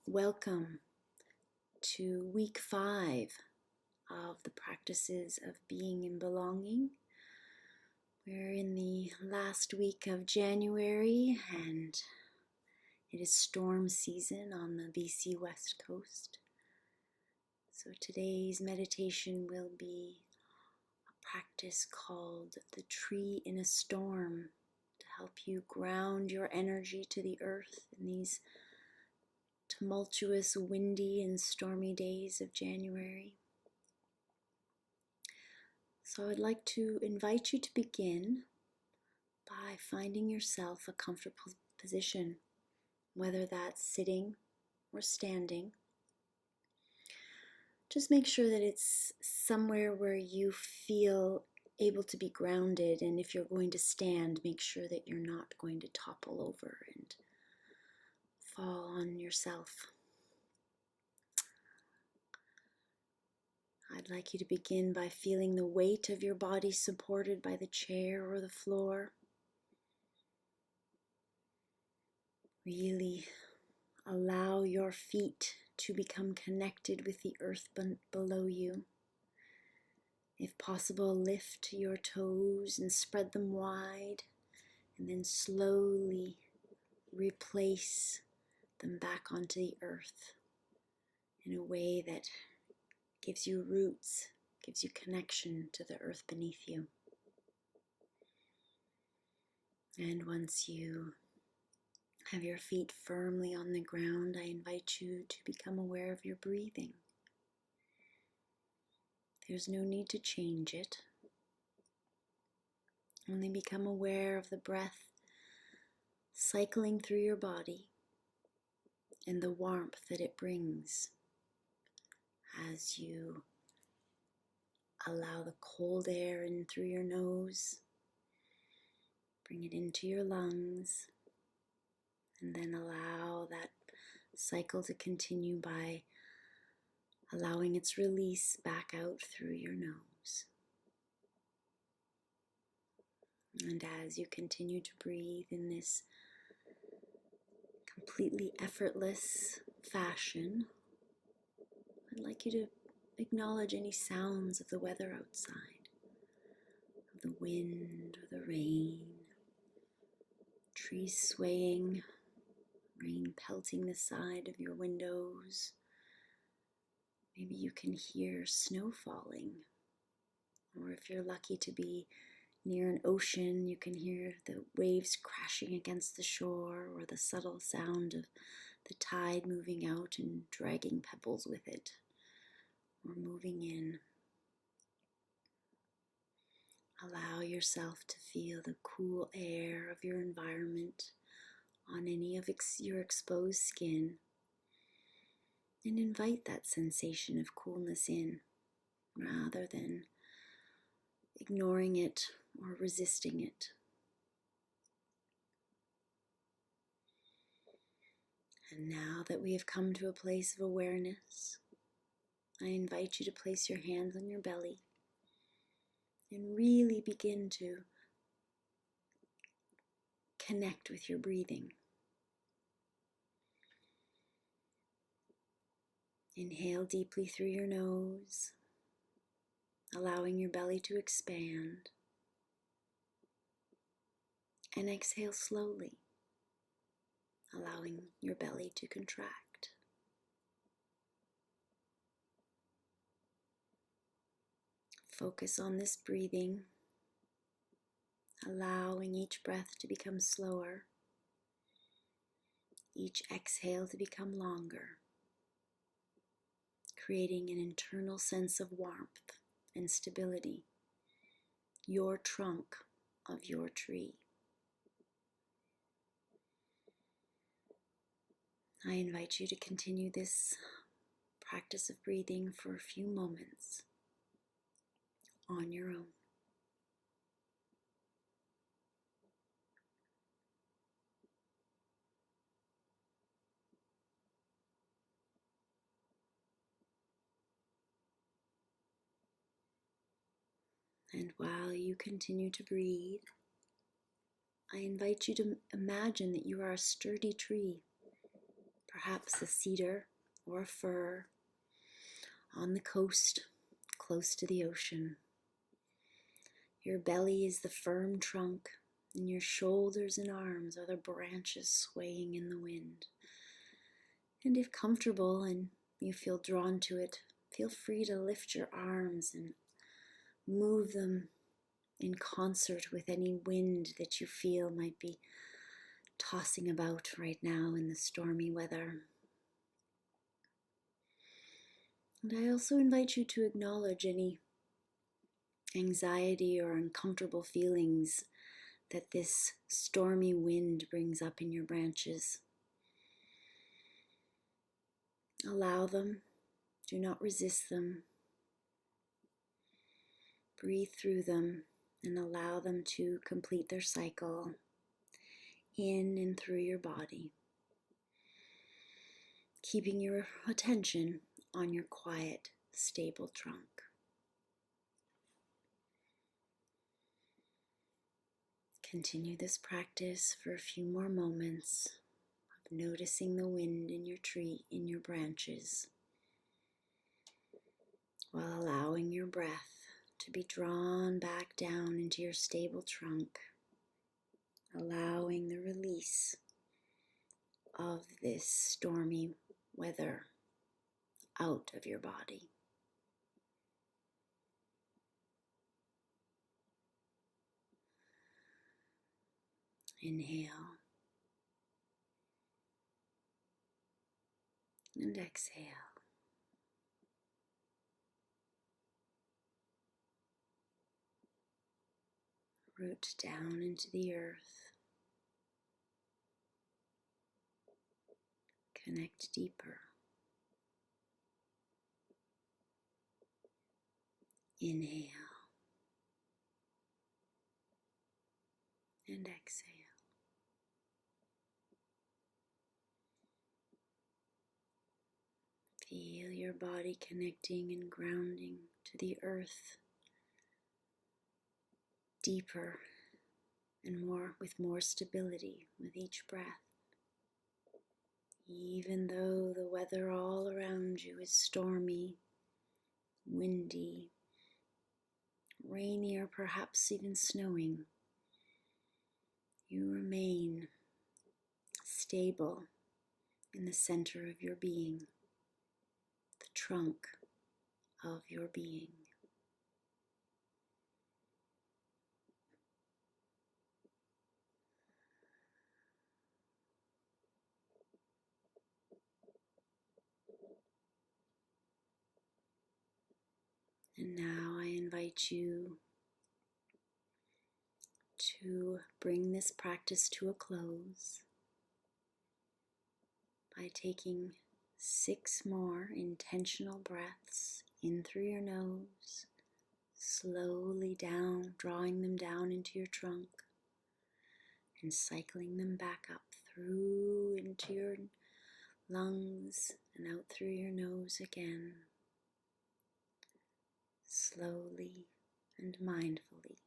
Welcome to week 5 of the practices of being and belonging. We're in the last week of January and it is storm season on the BC West Coast. So today's meditation will be a practice called the tree in a storm to help you ground your energy to the earth in these tumultuous, windy, and stormy days of January. So I'd like to invite you to begin by finding yourself a comfortable position, whether that's sitting or standing. Just make sure that it's somewhere where you feel able to be grounded, and if you're going to stand, make sure that you're not going to topple over and fall on yourself. I'd like you to begin by feeling the weight of your body supported by the chair or the floor. Really allow your feet to become connected with the earth below you. If possible, lift your toes and spread them wide, and then slowly replace them back onto the earth in a way that gives you roots, gives you connection to the earth beneath you. And once you have your feet firmly on the ground, I invite you to become aware of your breathing. There's no need to change it. Only become aware of the breath cycling through your body and the warmth that it brings as you allow the cold air in through your nose, bring it into your lungs, and then allow that cycle to continue by allowing its release back out through your nose. And as you continue to breathe in this completely effortless fashion, I'd like you to acknowledge any sounds of the weather outside, of the wind or the rain, trees swaying, rain pelting the side of your windows. Maybe you can hear snow falling, or if you're lucky to be near an ocean, you can hear the waves crashing against the shore, or the subtle sound of the tide moving out and dragging pebbles with it, or moving in. Allow yourself to feel the cool air of your environment on any of your exposed skin, and invite that sensation of coolness in rather than ignoring it or resisting it. And now that we have come to a place of awareness, I invite you to place your hands on your belly and really begin to connect with your breathing. Inhale deeply through your nose, allowing your belly to expand, and exhale slowly, allowing your belly to contract. Focus on this breathing, allowing each breath to become slower, each exhale to become longer, creating an internal sense of warmth and stability, your trunk of your tree. I invite you to continue this practice of breathing for a few moments on your own. And while you continue to breathe, I invite you to imagine that you are a sturdy tree, perhaps a cedar or a fir on the coast, close to the ocean. Your belly is the firm trunk, and your shoulders and arms are the branches swaying in the wind. And if comfortable and you feel drawn to it, feel free to lift your arms and move them in concert with any wind that you feel might be tossing about right now in the stormy weather. And I also invite you to acknowledge any anxiety or uncomfortable feelings that this stormy wind brings up in your branches. Allow them. Do not resist them. Breathe through them and allow them to complete their cycle in and through your body, keeping your attention on your quiet, stable trunk. Continue this practice for a few more moments of noticing the wind in your tree, in your branches, while allowing your breath to be drawn back down into your stable trunk, allowing the release of this stormy weather out of your body. Inhale and exhale. Root down into the earth. Connect deeper. Inhale and exhale. Feel your body connecting and grounding to the earth deeper and with more stability with each breath. Even though the weather all around you is stormy, windy, rainy, or perhaps even snowing, you remain stable in the center of your being, the trunk of your being. And now I invite you to bring this practice to a close by taking 6 more intentional breaths in through your nose, slowly down, drawing them down into your trunk and cycling them back up through into your lungs and out through your nose again, slowly and mindfully.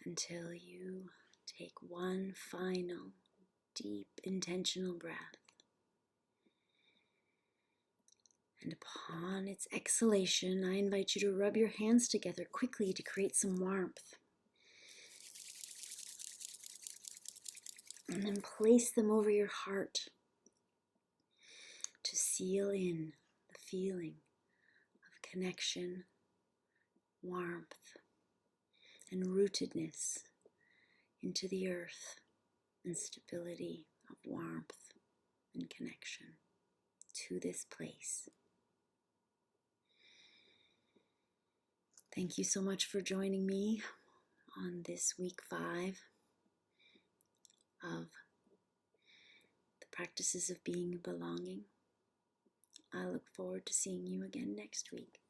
Until you take one final deep intentional breath. And upon its exhalation, I invite you to rub your hands together quickly to create some warmth. And then place them over your heart to seal in the feeling of connection, warmth, and rootedness into the earth, and stability of warmth and connection to this place. Thank you so much for joining me on this week 5 of the practices of being and belonging. I look forward to seeing you again next week.